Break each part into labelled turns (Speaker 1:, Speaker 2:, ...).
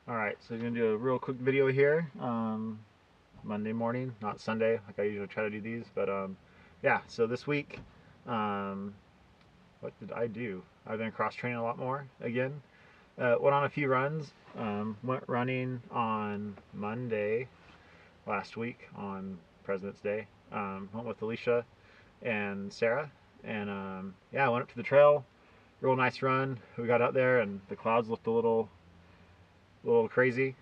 Speaker 1: Alright, so I'm going to do a real quick video here. Monday morning, not Sunday, like I usually try to do these. But yeah, so this week, um, what did I do? I've been cross training a lot more again. Went on a few runs. Went running on Monday last week on President's Day. Went with Alicia and Sarah. And yeah, I went up to the trail. Real nice run. We got out there and the clouds looked a little crazy,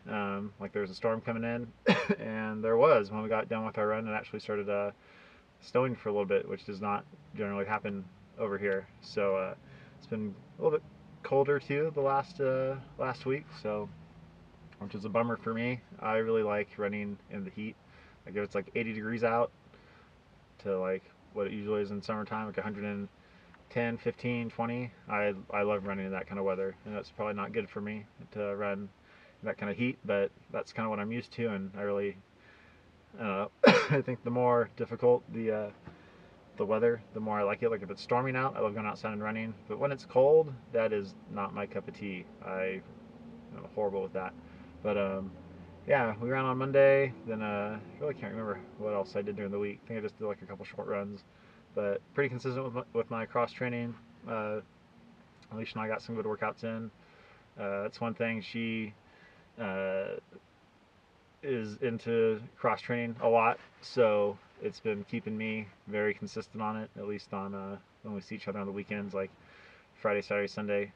Speaker 1: like there was a storm coming in, and there was when we got done with our run. It actually started snowing for a little bit, which does not generally happen over here. So it's been a little bit colder too the last week, so which is a bummer for me. I really like running in the heat. Like if it's like 80 degrees out to like what it usually is in summertime, like 110, 15, 20. I love running in that kind of weather, and it's probably not good for me to run that kind of heat, but that's kind of what I'm used to, and I really, I think the more difficult the weather, the more I like it. Like if it's storming out, I love going outside and running, but when it's cold, that is not my cup of tea. I'm horrible with that. But yeah, we ran on Monday. Then I really can't remember what else I did during the week. I think I just did like a couple short runs, but pretty consistent with my cross training. Alicia and I got some good workouts in. That's one thing. She uh, is into cross training a lot, so it's been keeping me very consistent on it. At least on when we see each other on the weekends, like Friday, Saturday, Sunday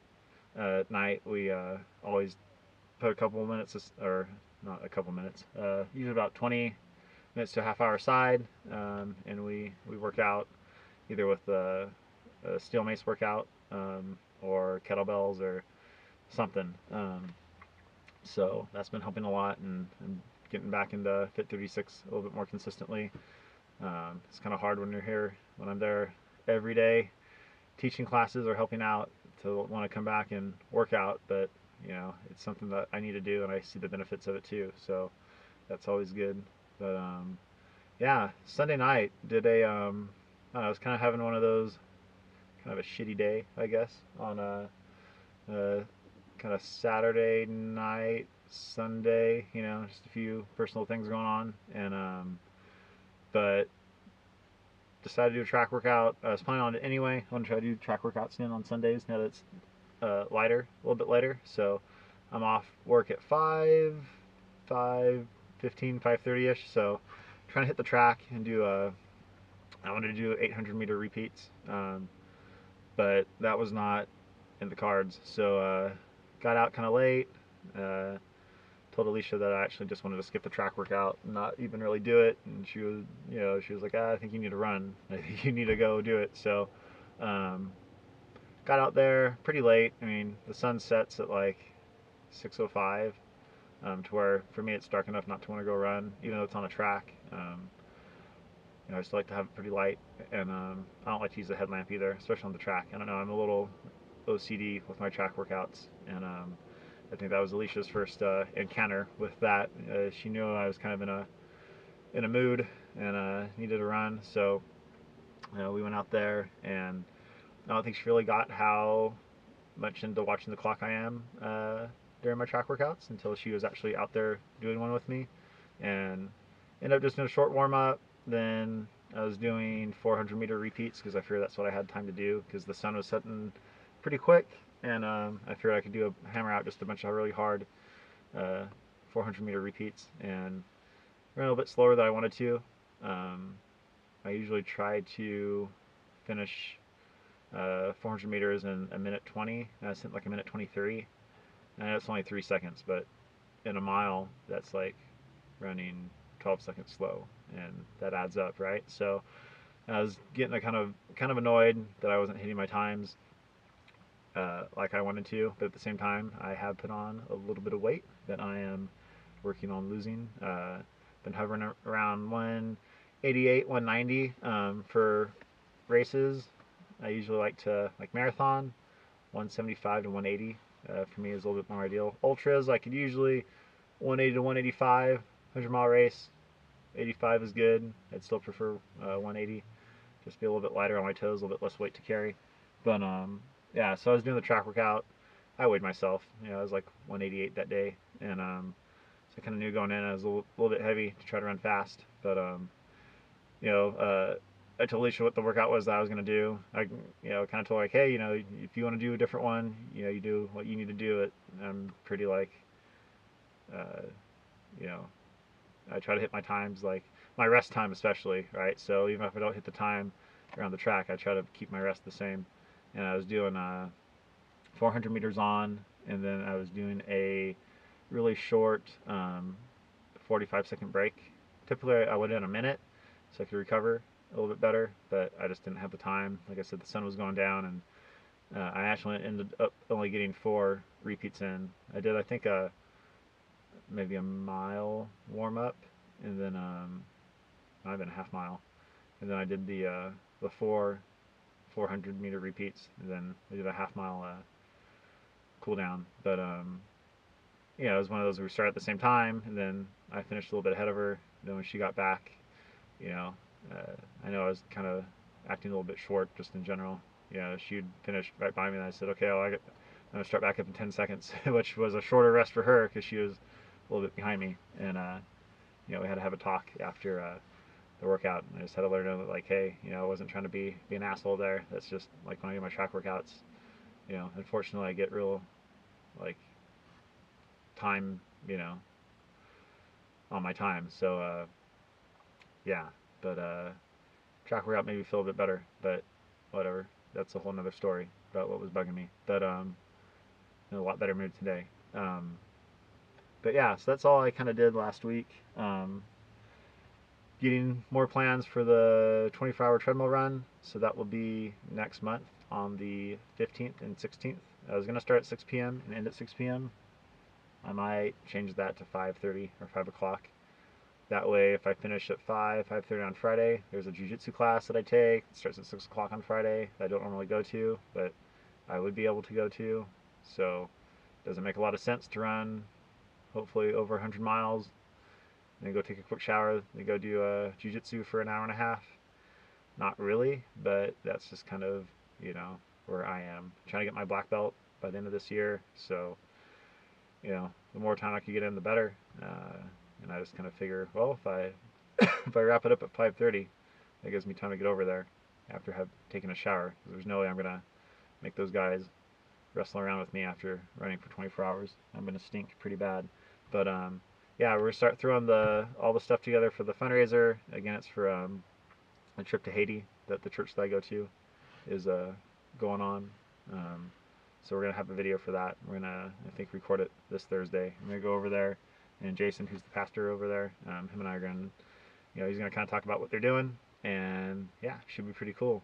Speaker 1: at night, we always put a couple of minutes, or not a couple minutes, usually about 20 minutes to a half hour aside, and we work out either with a steel mace workout, or kettlebells or something. So that's been helping a lot, and getting back into Fit 36 a little bit more consistently. It's kind of hard when you're here, when I'm there every day teaching classes or helping out, to want to come back and work out, but it's something that I need to do, and I see the benefits of it too. So that's always good. But yeah, Sunday night did I don't know, I was kind of having one of those, kind of a shitty day, I guess, on a kind of Saturday night, Sunday, just a few personal things going on, and but decided to do a track workout. I was planning on it anyway. I want to try to do track workouts again on Sundays now that it's lighter, a little bit later. So I'm off work at 5:15, 5:30ish. So trying to hit the track and do I wanted to do 800-meter repeats, but that was not in the cards. So got out kind of late. Uh, Told Alicia that I actually just wanted to skip the track workout and not even really do it, and she was like, I think you need to run. I think you need to go do it. So um, got out there pretty late. I mean, the sun sets at like 6:05, to where for me it's dark enough not to want to go run, even though it's on a track. I still like to have it pretty light, and I don't like to use a headlamp either, especially on the track. I don't know, I'm a little OCD with my track workouts, and I think that was Alicia's first encounter with that. She knew I was kind of in a mood and needed a run, so we went out there, and I don't think she really got how much into watching the clock I am during my track workouts until she was actually out there doing one with me, and ended up just doing a short warm up. Then I was doing 400-meter repeats because I figured that's what I had time to do, because the sun was setting pretty quick, and I figured I could do a hammer out just a bunch of really hard uh, 400-meter repeats, and ran a little bit slower than I wanted to. Um, I usually try to finish 400 meters in a minute 20. I sent like a minute 23, and it's only 3 seconds, but in a mile, that's like running 12 seconds slow, and that adds up, right? So I was getting a kind of annoyed that I wasn't hitting my times like I wanted to, but at the same time, I have put on a little bit of weight that I am working on losing. Been hovering around 188, 190 for races. I usually like to, like marathon, 175 to 180 for me is a little bit more ideal. Ultras, I could usually 180 to 185. 100-mile race, 85 is good. I'd still prefer 180, just be a little bit lighter on my toes, a little bit less weight to carry. But yeah, so I was doing the track workout. I weighed myself. I was like 188 that day, and so I kind of knew going in I was a little bit heavy to try to run fast, but you know, I told Alicia what the workout was that I was going to do. I, kind of told her like, hey, if you want to do a different one, you do what you need to do. It. I'm pretty like, uh, you know, I try to hit my times, like my rest time especially, right? So even if I don't hit the time around the track, I try to keep my rest the same. And I was doing 400 meters on, and then I was doing a really short 45-second break. Typically, I would in a minute, so I could recover a little bit better, but I just didn't have the time. Like I said, the sun was going down, and I actually ended up only getting 4 repeats in. I did, I think, maybe a mile warm up, and then might have been a half mile, and then I did the 400-meter repeats, and then I did a half mile cool down. But it was one of those where we started at the same time, and then I finished a little bit ahead of her. Then when she got back, I know I was kind of acting a little bit short just in general. She'd finished right by me, and I said, okay, well, I'm going to start back up in 10 seconds, which was a shorter rest for her because she was a little bit behind me. And, we had to have a talk after the workout. And I just had to let her know that, like, hey, I wasn't trying to be an asshole there. That's just, like, when I do my track workouts, unfortunately I get real, like, time, on my time. So, yeah, but track workout made me feel a bit better, but whatever. That's a whole nother story about what was bugging me. But in a lot better mood today. But yeah, so that's all I kind of did last week. Getting more plans for the 24-hour treadmill run, so that will be next month on the 15th and 16th. I was going to start at 6 p.m. and end at 6 p.m. I might change that to 5:30 or 5 o'clock. That way, if I finish at 5:30 on Friday, there's a jiu-jitsu class that I take. It starts at 6 o'clock on Friday that I don't normally go to, but I would be able to go to. So it doesn't make a lot of sense to run, hopefully, over 100 miles, and then go take a quick shower, then go do jiu-jitsu for an hour and a half. Not really, but that's just kind of, where I am. I'm trying to get my black belt by the end of this year, so, the more time I can get in, the better. And I just kind of figure, well, if I if I wrap it up at 5:30, that gives me time to get over there after have taken a shower. There's no way I'm gonna make those guys wrestle around with me after running for 24 hours. I'm gonna stink pretty bad. But yeah, we're gonna start throwing all the stuff together for the fundraiser. Again, it's for a trip to Haiti that the church that I go to is going on. So we're gonna have a video for that. We're gonna, I think, record it this Thursday. I'm gonna go over there, and Jason, who's the pastor over there, him and I are gonna, he's gonna kind of talk about what they're doing, and yeah, should be pretty cool.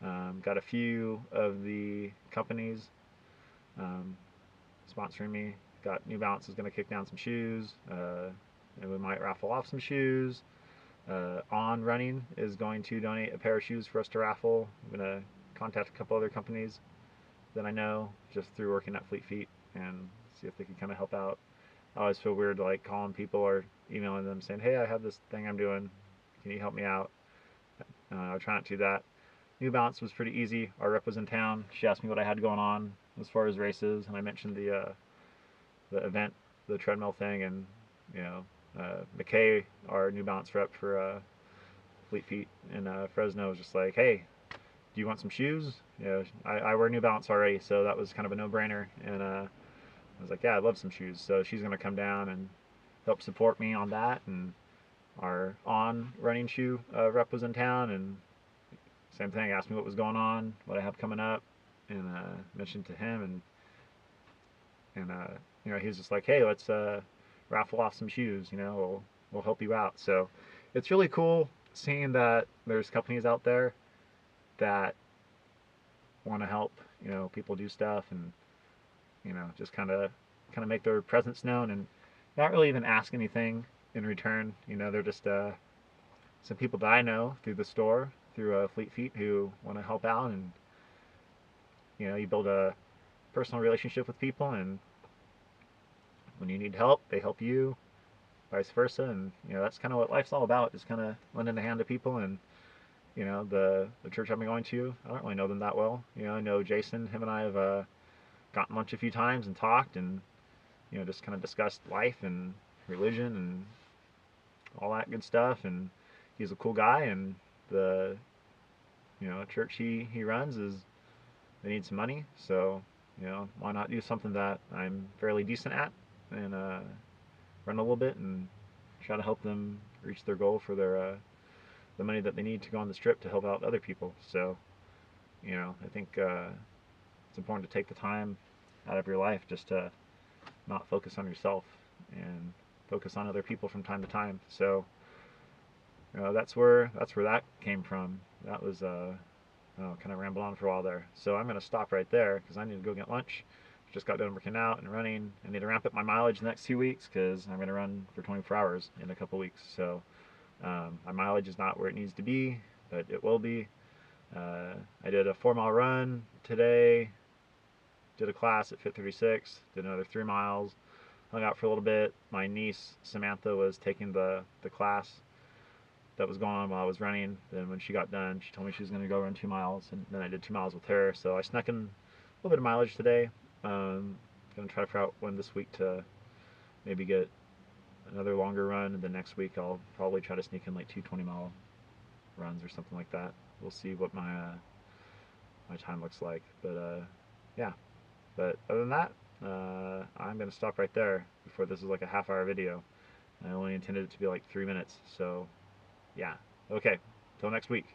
Speaker 1: Got a few of the companies sponsoring me. Got New Balance is gonna kick down some shoes, and we might raffle off some shoes. On Running is going to donate a pair of shoes for us to raffle. I'm gonna contact a couple other companies that I know just through working at Fleet Feet and see if they can kind of help out. I always feel weird like calling people or emailing them saying, hey, I have this thing I'm doing, can you help me out? I try not to do that. New Balance was pretty easy. Our rep was in town. She asked me what I had going on as far as races, and I mentioned the event, the treadmill thing, and McKay, our New Balance rep for Fleet Feet in Fresno, was just like, hey, do you want some shoes? I wear New Balance already, so that was kind of a no-brainer. And I was like, yeah, I'd love some shoes. So she's going to come down and help support me on that. And our On Running shoe rep was in town, and same thing, asked me what was going on, what I have coming up, and mentioned to him, and he was just like, hey, let's raffle off some shoes. We'll help you out. So it's really cool seeing that there's companies out there that want to help people do stuff, and just kind of make their presence known and not really even ask anything in return. They're just some people that I know through the store, through Fleet Feet, who want to help out, and you build a personal relationship with people, and when you need help, they help you, vice versa. And that's kind of what life's all about, just kind of lending a hand to people. And the church I've been going to, I don't really know them that well. I know Jason, him and I have gotten lunch a few times and talked, and just kind of discussed life and religion and all that good stuff. And he's a cool guy, and the church he runs is they need some money, so why not do something that I'm fairly decent at and run a little bit and try to help them reach their goal for their the money that they need to go on this trip to help out other people. So I think it's important to take the time out of your life just to not focus on yourself and focus on other people from time to time. So that's where that came from. That was kind of rambled on for a while there. So I'm going to stop right there because I need to go get lunch. Just got done working out and running. I need to ramp up my mileage the next 2 weeks because I'm going to run for 24 hours in a couple weeks. So my mileage is not where it needs to be, but it will be. I did a 4-mile run today. Did a class at Fit 36. Did another 3 miles. Hung out for a little bit. My niece Samantha was taking the class that was going on while I was running. Then when she got done, she told me she was going to go run 2 miles, and then I did 2 miles with her. So I snuck in a little bit of mileage today. Going to try to figure out when this week to maybe get another longer run, and then next week I'll probably try to sneak in like 2 20-mile runs or something like that. We'll see what my time looks like. But yeah. But other than that, I'm going to stop right there before this is like a half-hour video. I only intended it to be like 3 minutes. So yeah. Okay. Till next week.